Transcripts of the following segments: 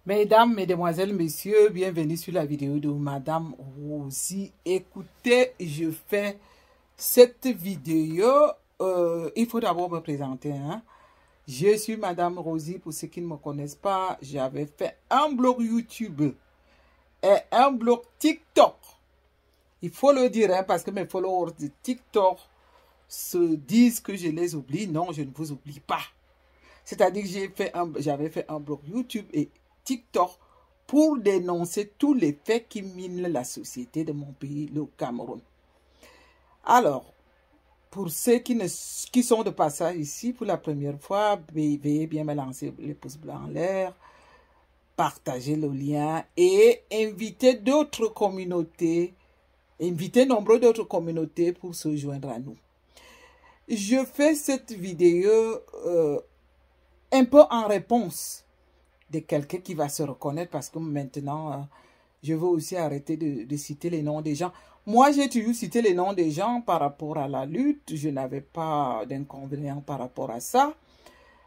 Mesdames, Mesdemoiselles, Messieurs, bienvenue sur la vidéo de Madame Rosie. Écoutez, je fais cette vidéo. Il faut d'abord me présenter. Je suis Madame Rosie. Pour ceux qui ne me connaissent pas, j'avais fait un blog YouTube et un blog TikTok. Il faut le dire parce que mes followers de TikTok se disent que je les oublie. Non, je ne vous oublie pas. C'est-à-dire que j'avais fait un blog YouTube et TikTok pour dénoncer tous les faits qui minent la société de mon pays, le Cameroun. Alors, pour ceux qui sont de passage ici pour la première fois, veuillez bien me lancer les pouces blancs en l'air, partager le lien et inviter d'autres communautés, inviter nombreux d'autres communautés pour se joindre à nous. Je fais cette vidéo un peu en réponse de quelqu'un qui va se reconnaître parce que maintenant, je veux aussi arrêter de citer les noms des gens. Moi, j'ai toujours cité les noms des gens par rapport à la lutte. Je n'avais pas d'inconvénient par rapport à ça.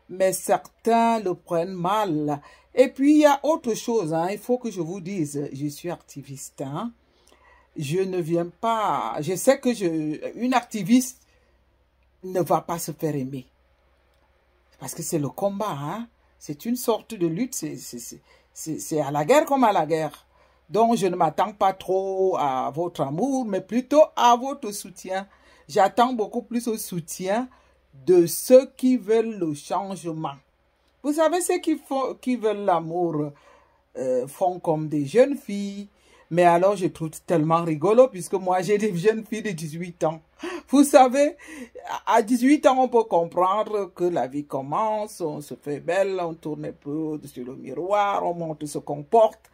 Mais certains le prennent mal. Et puis, il y a autre chose. Il faut que je vous dise, je suis activiste. Je ne viens pas... Je sais que une activiste ne va pas se faire aimer. Parce que c'est le combat, C'est une sorte de lutte, c'est à la guerre comme à la guerre. Donc, je ne m'attends pas trop à votre amour, mais plutôt à votre soutien. J'attends beaucoup plus au soutien de ceux qui veulent le changement. Vous savez, ceux qui veulent l'amour font comme des jeunes filles. Mais alors, je trouve tellement rigolo puisque moi, j'ai des jeunes filles de 18 ans. Vous savez, à 18 ans, on peut comprendre que la vie commence, on se fait belle, on tourne un peu sur le miroir, on montre ce qu'on porte.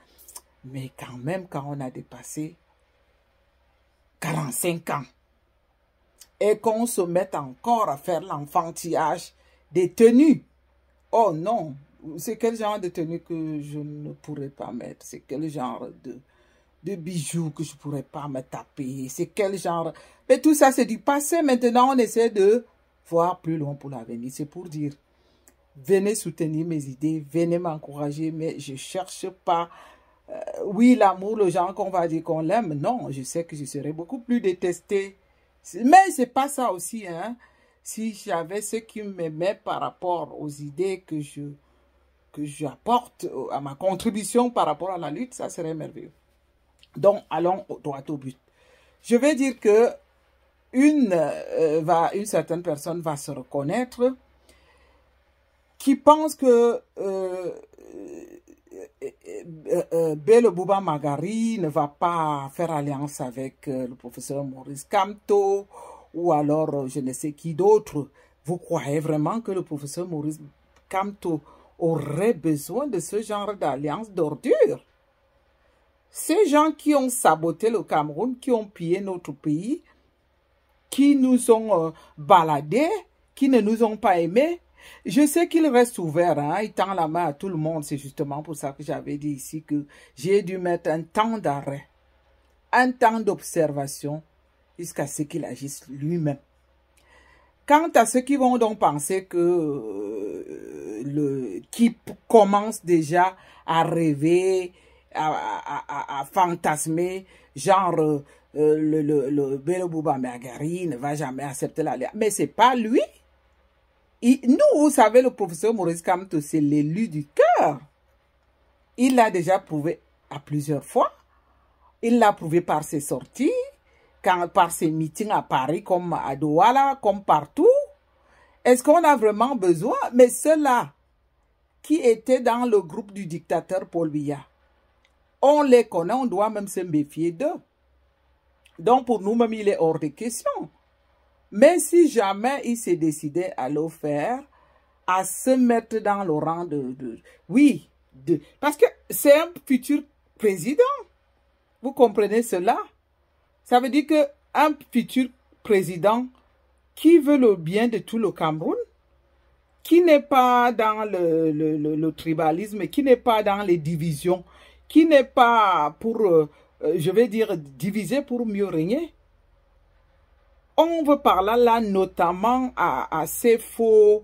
Mais quand même, quand on a dépassé 45 ans et qu'on se met encore à faire l'enfantillage des tenues, oh non, c'est quel genre de tenue que je ne pourrais pas mettre, c'est quel genre de bijoux que je ne pourrais pas me taper, c'est quel genre... Mais tout ça, c'est du passé. Maintenant, on essaie de voir plus loin pour l'avenir. C'est pour dire, venez soutenir mes idées, venez m'encourager, mais je ne cherche pas... oui, l'amour, le genre qu'on va dire qu'on l'aime, non, je sais que je serais beaucoup plus détestée. Mais ce n'est pas ça aussi, Si j'avais ceux qui m'aimaient par rapport aux idées que j'apporte à ma contribution par rapport à la lutte, ça serait merveilleux. Donc, allons droit au but. Je vais dire que une certaine personne va se reconnaître qui pense que Bello Bouba Magari ne va pas faire alliance avec le professeur Maurice Kamto ou alors je ne sais qui d'autre. Vous croyez vraiment que le professeur Maurice Kamto aurait besoin de ce genre d'alliance d'ordure? Ces gens qui ont saboté le Cameroun, qui ont pillé notre pays, qui nous ont baladés, qui ne nous ont pas aimés, je sais qu'il reste ouvert, il tend la main à tout le monde. C'est justement pour ça que j'avais dit ici que j'ai dû mettre un temps d'arrêt, un temps d'observation, jusqu'à ce qu'il agisse lui-même. Quant à ceux qui vont donc penser que qui commence déjà à rêver, à fantasmer, genre le Bello Bouba Magari ne va jamais accepter l'alliance. Mais c'est pas lui. Nous, vous savez, le professeur Maurice Kamto, c'est l'élu du cœur. Il l'a déjà prouvé à plusieurs fois. Il l'a prouvé par ses sorties, par ses meetings à Paris, comme à Douala, comme partout. Est-ce qu'on a vraiment besoin? Mais ceux-là qui étaient dans le groupe du dictateur Paul Biya, on les connaît, on doit même se méfier d'eux. Donc, pour nous-mêmes, il est hors de question. Mais si jamais il s'est décidé à le faire, à se mettre dans le rang parce que c'est un futur président. Vous comprenez cela? Ça veut dire qu'un futur président qui veut le bien de tout le Cameroun, qui n'est pas dans le tribalisme, qui n'est pas dans les divisions, qui n'est pas pour, je vais dire, diviser pour mieux régner. On veut parler là notamment à ces faux,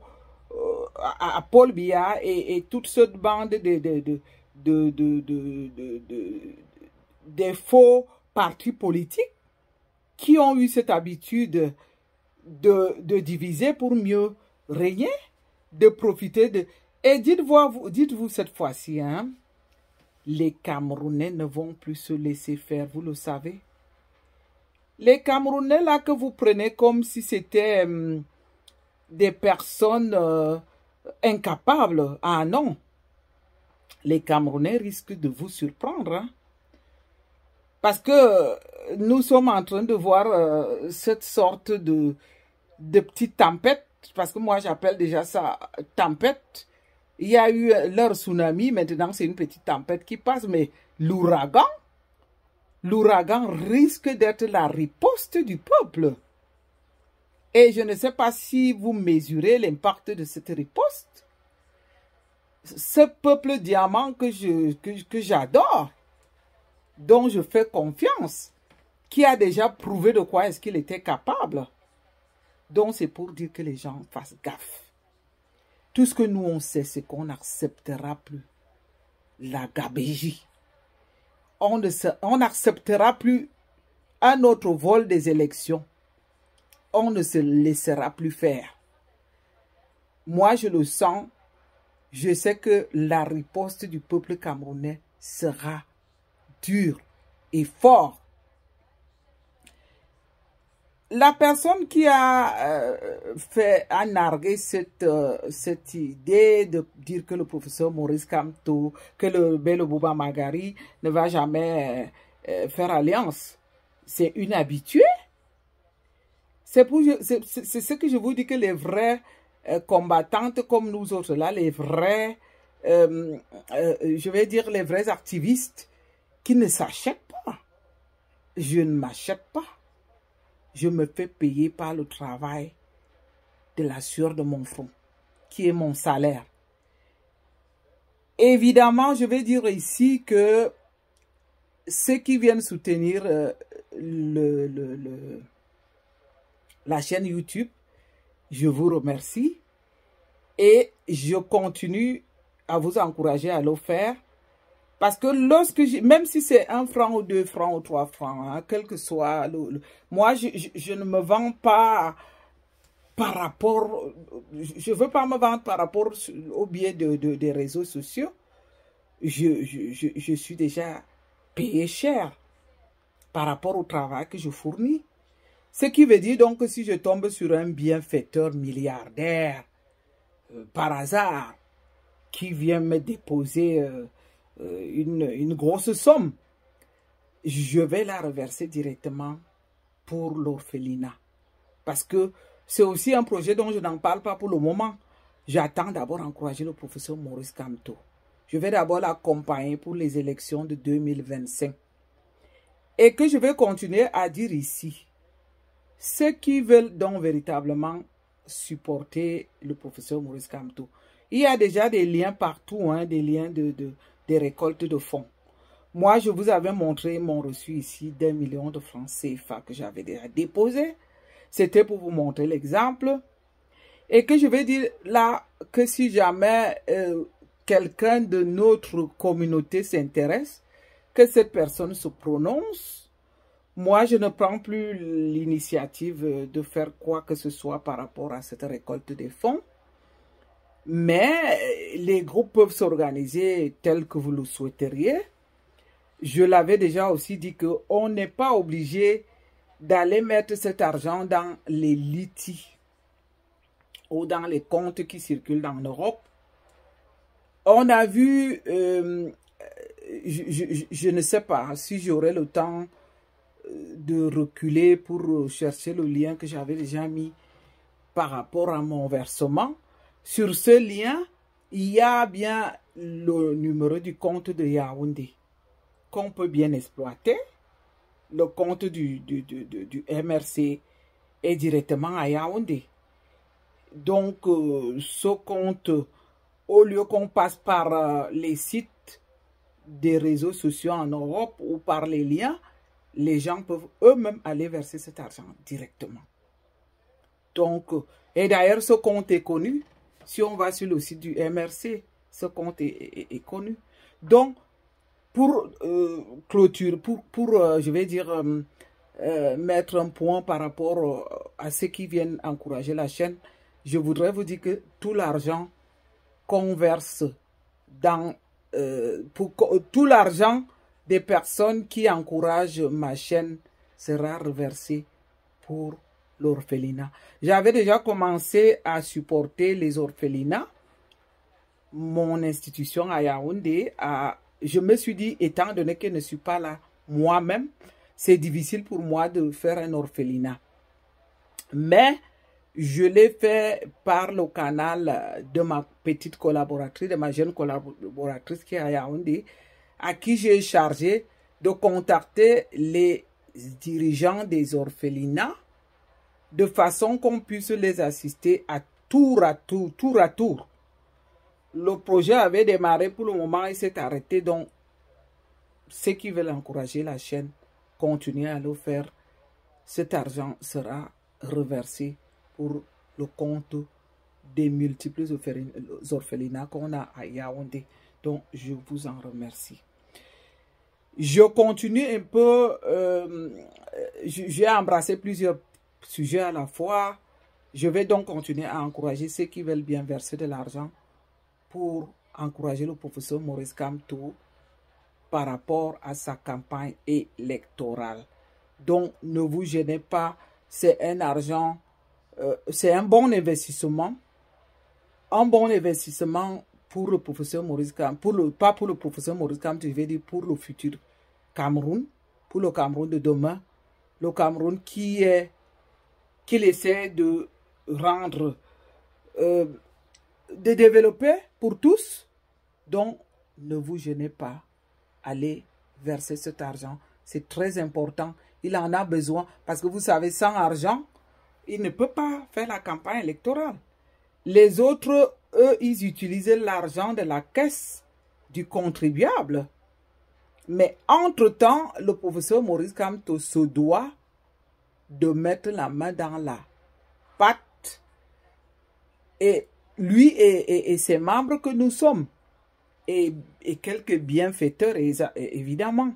à Paul Biya et toute cette bande des faux partis politiques qui ont eu cette habitude de diviser pour mieux régner, de profiter de... Et dites-vous cette fois-ci, hein, les Camerounais ne vont plus se laisser faire, vous le savez. Les Camerounais là que vous prenez comme si c'était des personnes incapables, ah non. Les Camerounais risquent de vous surprendre, hein. Parce que nous sommes en train de voir cette sorte de petite tempête, parce que moi j'appelle déjà ça tempête. Il y a eu leur tsunami, maintenant c'est une petite tempête qui passe, mais l'ouragan risque d'être la riposte du peuple. Et je ne sais pas si vous mesurez l'impact de cette riposte. Ce peuple diamant que j'adore, dont je fais confiance, qui a déjà prouvé de quoi est-ce qu'il était capable. Donc c'est pour dire que les gens fassent gaffe. Tout ce que nous on sait, c'est qu'on n'acceptera plus la gabégie. On n'acceptera plus un autre vol des élections. On ne se laissera plus faire. Moi, je le sens. Je sais que la riposte du peuple camerounais sera dure et forte. La personne qui a nargué cette idée de dire que le professeur Maurice Kamto, que le Bello Bouba Magari ne va jamais faire alliance, c'est une habituée. C'est ce que je vous dis, que les vrais combattantes comme nous autres là, les vrais, je vais dire les vrais activistes qui ne s'achètent pas. Je ne m'achète pas. Je me fais payer par le travail de la sueur de mon front, qui est mon salaire. Évidemment, je vais dire ici que ceux qui viennent soutenir la chaîne YouTube, je vous remercie et je continue à vous encourager à le faire. Parce que même si c'est 1 franc ou 2 francs ou 3 francs, hein, quel que soit moi, je ne me vends pas par rapport, je ne veux pas me vendre par rapport au biais des réseaux sociaux. Je suis déjà payé cher par rapport au travail que je fournis. Ce qui veut dire donc que si je tombe sur un bienfaiteur milliardaire, par hasard, qui vient me déposer une grosse somme, je vais la reverser directement pour l'orphelinat. Parce que c'est aussi un projet dont je n'en parle pas pour le moment. J'attends d'abord encourager le professeur Maurice Kamto. Je vais d'abord l'accompagner pour les élections de 2025. Et que je vais continuer à dire ici, ceux qui veulent donc véritablement supporter le professeur Maurice Kamto, il y a déjà des liens partout, hein, des liens des récoltes de fonds. Moi, je vous avais montré mon reçu ici d'1 million de francs CFA que j'avais déjà déposé. C'était pour vous montrer l'exemple. Et que je vais dire là que si jamais quelqu'un de notre communauté s'intéresse, que cette personne se prononce. Moi, je ne prends plus l'initiative de faire quoi que ce soit par rapport à cette récolte des fonds. Mais les groupes peuvent s'organiser tel que vous le souhaiteriez. Je l'avais déjà aussi dit qu'on n'est pas obligé d'aller mettre cet argent dans les litis ou dans les comptes qui circulent en Europe. On a vu, je ne sais pas si j'aurai le temps de reculer pour chercher le lien que j'avais déjà mis par rapport à mon versement. Sur ce lien, il y a bien le numéro du compte de Yaoundé qu'on peut bien exploiter. Le compte du MRC est directement à Yaoundé. Donc, ce compte, au lieu qu'on passe par les sites des réseaux sociaux en Europe ou par les liens, les gens peuvent eux-mêmes aller verser cet argent directement. Donc, et d'ailleurs, ce compte est connu. Si on va sur le site du MRC, ce compte est connu. Donc, pour clôture, je vais dire, mettre un point par rapport à ceux qui viennent encourager la chaîne, je voudrais vous dire que tout l'argent qu'on verse dans, tout l'argent des personnes qui encouragent ma chaîne sera reversé pour l'orphelinat. J'avais déjà commencé à supporter les orphelinats, mon institution à Yaoundé. Je me suis dit, étant donné que je ne suis pas là moi-même, c'est difficile pour moi de faire un orphelinat. Mais je l'ai fait par le canal de ma petite collaboratrice, de ma jeune collaboratrice qui est à Yaoundé, à qui j'ai chargé de contacter les dirigeants des orphelinats de façon qu'on puisse les assister à tour à tour. Le projet avait démarré pour le moment, il s'est arrêté. Donc, ceux qui veulent encourager la chaîne, continuez à le faire. Cet argent sera reversé pour le compte des multiples orphelinats qu'on a à Yaoundé. Donc, je vous en remercie. Je continue un peu. J'ai embrassé plusieurs sujets à la fois. Je vais donc continuer à encourager ceux qui veulent bien verser de l'argent pour encourager le professeur Maurice Kamto par rapport à sa campagne électorale. Donc, ne vous gênez pas, c'est un argent, c'est un bon investissement. Un bon investissement pour le professeur Maurice Kamto, pas pour le professeur Maurice Kamto, je vais dire pour le futur Cameroun, pour le Cameroun de demain, le Cameroun qu'il essaie de rendre, de développer pour tous. Donc, ne vous gênez pas, allez verser cet argent. C'est très important. Il en a besoin parce que vous savez, sans argent, il ne peut pas faire la campagne électorale. Les autres, eux, ils utilisent l'argent de la caisse du contribuable. Mais entre-temps, le professeur Maurice Kamto se doit de mettre la main dans la pâte. Et lui et ses membres que nous sommes. Et quelques bienfaiteurs, évidemment.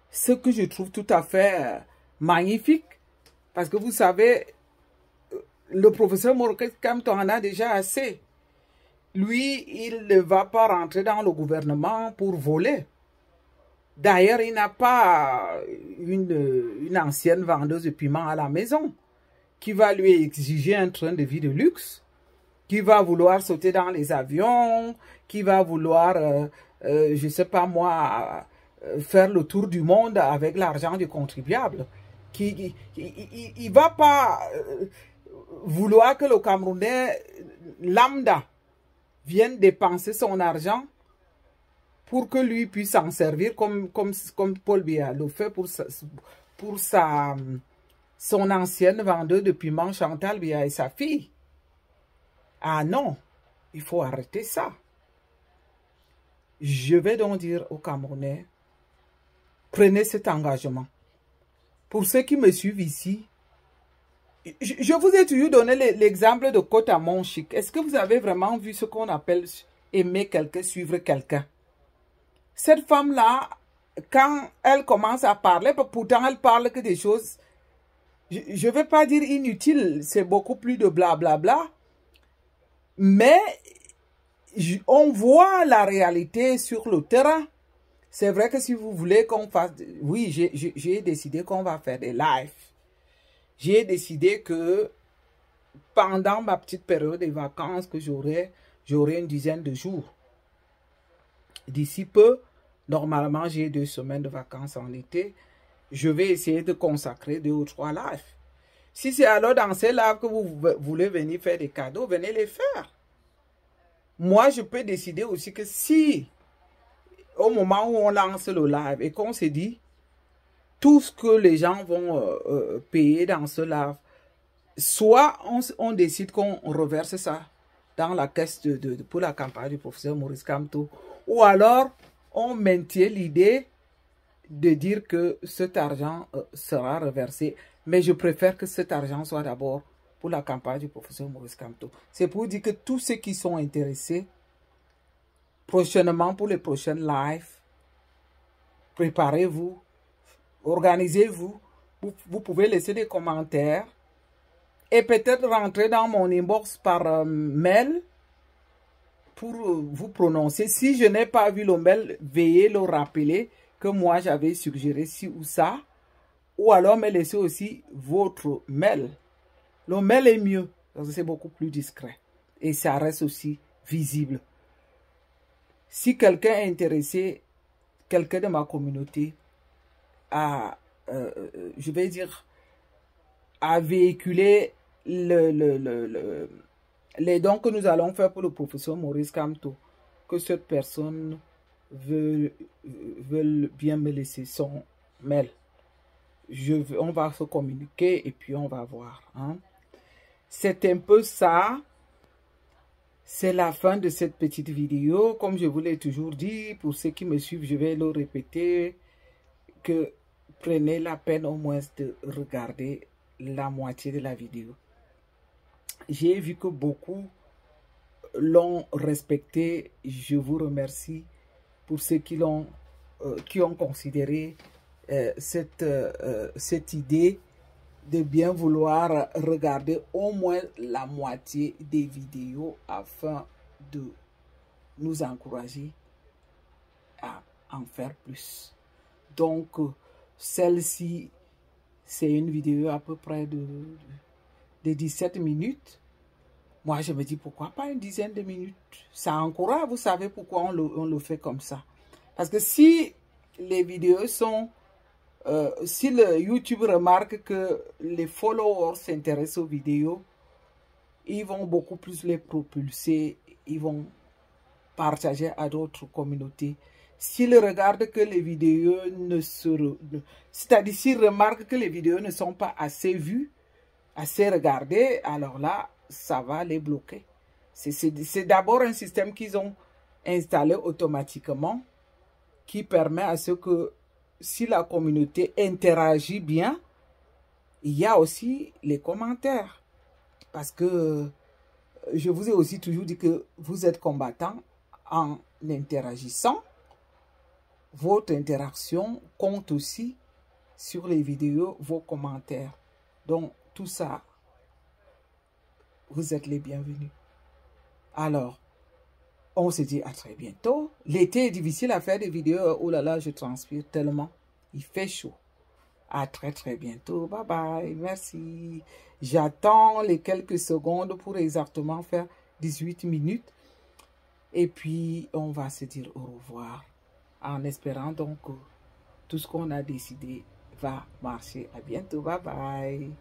Ce que je trouve tout à fait magnifique. Parce que vous savez, le professeur Maurice Kamto en a déjà assez. Lui, il ne va pas rentrer dans le gouvernement pour voler. D'ailleurs, il n'a pas une ancienne vendeuse de piment à la maison qui va lui exiger un train de vie de luxe, qui va vouloir sauter dans les avions, qui va vouloir, je ne sais pas moi, faire le tour du monde avec l'argent du contribuable. Il ne va pas vouloir que le Camerounais lambda vienne dépenser son argent pour que lui puisse s'en servir comme Paul Biya le fait pour son ancienne vendeuse de piment Chantal Biya et sa fille. Ah non, il faut arrêter ça. Je vais donc dire aux Camerounais, prenez cet engagement. Pour ceux qui me suivent ici, je vous ai toujours donné l'exemple de Côte à Montchic. Est-ce que vous avez vraiment vu ce qu'on appelle aimer quelqu'un, suivre quelqu'un? Cette femme-là, quand elle commence à parler, pourtant elle parle que des choses, je ne vais pas dire inutiles, c'est beaucoup plus de blablabla, mais on voit la réalité sur le terrain. C'est vrai que si vous voulez qu'on fasse, oui, j'ai décidé qu'on va faire des lives. J'ai décidé que pendant ma petite période de vacances que j'aurai une dizaine de jours. D'ici peu, normalement, j'ai 2 semaines de vacances en été. Je vais essayer de consacrer 2 ou 3 lives. Si c'est alors dans ces lives que vous voulez venir faire des cadeaux, venez les faire. Moi, je peux décider aussi que si, au moment où on lance le live et qu'on se dit, tout ce que les gens vont payer dans ce live, soit on décide qu'on reverse ça dans la caisse pour la campagne du professeur Maurice Kamto, ou alors on maintient l'idée de dire que cet argent sera reversé. Mais je préfère que cet argent soit d'abord pour la campagne du professeur Maurice Kamto. C'est pour dire que tous ceux qui sont intéressés prochainement pour les prochaines lives. Préparez-vous, organisez-vous. Vous pouvez laisser des commentaires et peut-être rentrer dans mon inbox par mail pour vous prononcer. Si je n'ai pas vu le mail, veuillez le rappeler que moi j'avais suggéré ci ou ça. Ou alors me laissez aussi votre mail. Le mail est mieux parce que c'est beaucoup plus discret et ça reste aussi visible. Si quelqu'un est intéressé, quelqu'un de ma communauté, à, je vais dire, à véhiculer les dons que nous allons faire pour le professeur Maurice Kamto, que cette personne veut bien me laisser son mail. On va se communiquer et puis on va voir. Hein. C'est un peu ça. C'est la fin de cette petite vidéo. Comme je vous l'ai toujours dit, pour ceux qui me suivent, je vais le répéter, que prenez la peine au moins de regarder la moitié de la vidéo. J'ai vu que beaucoup l'ont respecté. Je vous remercie pour ceux qui ont considéré cette idée de bien vouloir regarder au moins la moitié des vidéos afin de nous encourager à en faire plus. Donc, celle-ci, c'est une vidéo à peu près de 17 minutes. Moi, je me dis, pourquoi pas une dizaine de minutes? Ça encourage, vous savez pourquoi on le fait comme ça. Parce que si les vidéos sont... si le YouTube remarque que les followers s'intéressent aux vidéos, ils vont beaucoup plus les propulser, ils vont partager à d'autres communautés. S'ils regardent que les vidéos c'est-à-dire s'ils remarquent que les vidéos ne sont pas assez vues, assez regardées, alors là, ça va les bloquer. C'est d'abord un système qu'ils ont installé automatiquement qui permet à ce que si la communauté interagit bien, il y a aussi les commentaires. Parce que je vous ai aussi toujours dit que vous êtes combattant en interagissant. Votre interaction compte aussi sur les vidéos, vos commentaires. Donc, tout ça, vous êtes les bienvenus. Alors, on se dit à très bientôt. L'été est difficile à faire des vidéos. Oh là là, je transpire tellement. Il fait chaud. À très très bientôt. Bye bye. Merci. J'attends les quelques secondes pour exactement faire 18 minutes. Et puis, on va se dire au revoir. En espérant donc que tout ce qu'on a décidé va marcher. À bientôt. Bye bye.